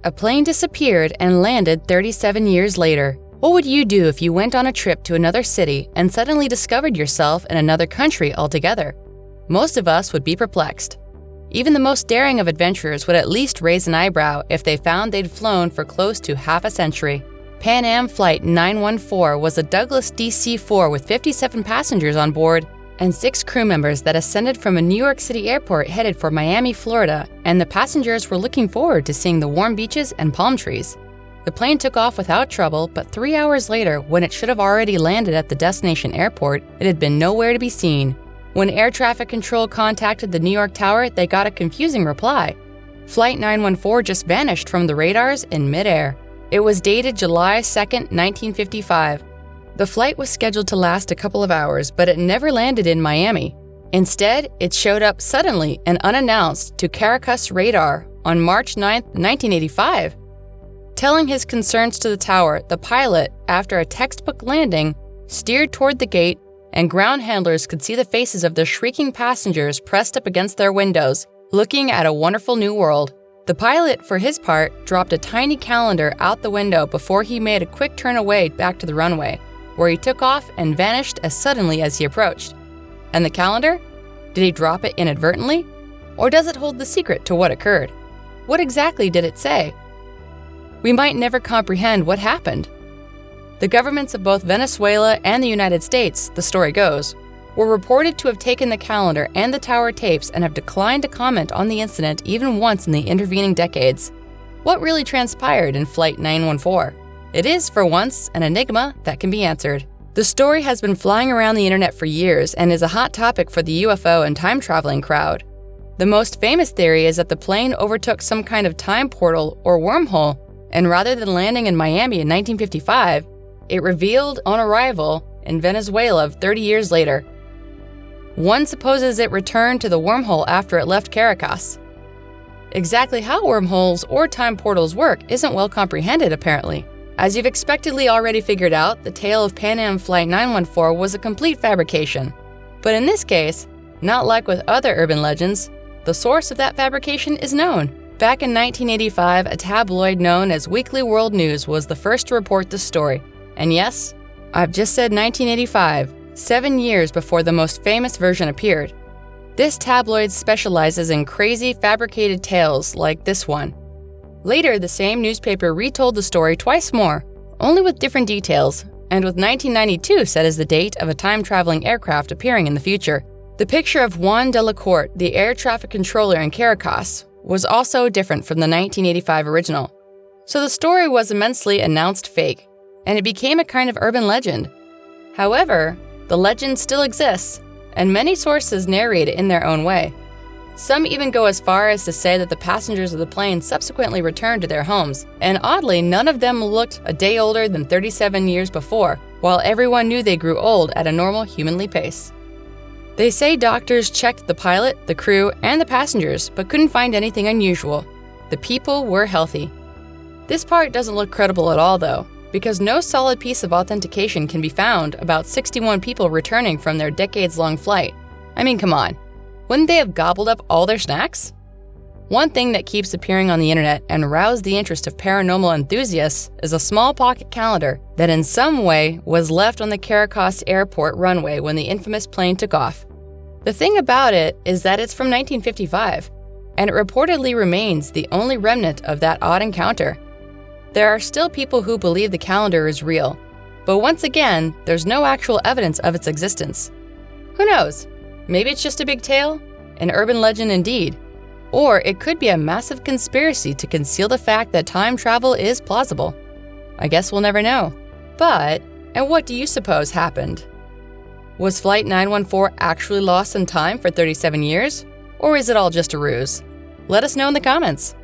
a plane disappeared and landed 37 years later. What would you do if you went on a trip to another city and suddenly discovered yourself in another country altogether? Most of us would be perplexed. Even the most daring of adventurers would at least raise an eyebrow if they found they'd flown for close to half a century. Pan Am Flight 914 was a Douglas DC-4 with 57 passengers on board and 6 crew members that ascended from a New York City airport headed for Miami, Florida, and the passengers were looking forward to seeing the warm beaches and palm trees. The plane took off without trouble, but 3 hours later, when it should have already landed at the destination airport, it had been nowhere to be seen. When air traffic control contacted the New York Tower, they got a confusing reply. Flight 914 just vanished from the radars in midair. It was dated July 2, 1955. The flight was scheduled to last a couple of hours, but it never landed in Miami. Instead, it showed up suddenly and unannounced to Caracas radar on March 9, 1985. Telling his concerns to the tower, the pilot, after a textbook landing, steered toward the gate, and ground handlers could see the faces of the shrieking passengers pressed up against their windows, looking at a wonderful new world. The pilot, for his part, dropped a tiny calendar out the window before he made a quick turn away back to the runway, where he took off and vanished as suddenly as he approached. And the calendar? Did he drop it inadvertently? Or does it hold the secret to what occurred? What exactly did it say? We might never comprehend what happened. The governments of both Venezuela and the United States, the story goes, were reported to have taken the calendar and the tower tapes and have declined to comment on the incident even once in the intervening decades. What really transpired in Flight 914? It is, for once, an enigma that can be answered. The story has been flying around the internet for years and is a hot topic for the UFO and time-traveling crowd. The most famous theory is that the plane overtook some kind of time portal or wormhole, and rather than landing in Miami in 1955, it revealed on arrival in Venezuela 30 years later. One supposes it returned to the wormhole after it left Caracas. Exactly how wormholes or time portals work isn't well comprehended, apparently. As you've expectedly already figured out, the tale of Pan Am Flight 914 was a complete fabrication. But in this case, not like with other urban legends, the source of that fabrication is known. Back in 1985, a tabloid known as Weekly World News was the first to report this story. And yes, I've just said 1985, 7 years before the most famous version appeared. This tabloid specializes in crazy fabricated tales like this one. Later, the same newspaper retold the story twice more, only with different details, and with 1992 set as the date of a time-traveling aircraft appearing in the future. The picture of Juan de la Corte, the air traffic controller in Caracas, was also different from the 1985 original. So the story was immensely announced fake, and it became a kind of urban legend. However, the legend still exists, and many sources narrate it in their own way. Some even go as far as to say that the passengers of the plane subsequently returned to their homes, and oddly, none of them looked a day older than 37 years before, while everyone knew they grew old at a normal humanly pace. They say doctors checked the pilot, the crew, and the passengers, but couldn't find anything unusual. The people were healthy. This part doesn't look credible at all, though, because no solid piece of authentication can be found about 61 people returning from their decades-long flight. I mean, come on. Wouldn't they have gobbled up all their snacks? One thing that keeps appearing on the internet and roused the interest of paranormal enthusiasts is a small pocket calendar that in some way was left on the Caracas airport runway when the infamous plane took off. The thing about it is that it's from 1955, and it reportedly remains the only remnant of that odd encounter. There are still people who believe the calendar is real, but once again, there's no actual evidence of its existence. Who knows? Maybe it's just a big tale, an urban legend indeed. Or it could be a massive conspiracy to conceal the fact that time travel is plausible. I guess we'll never know. But, and what do you suppose happened? Was Flight 914 actually lost in time for 37 years? Or is it all just a ruse? Let us know in the comments.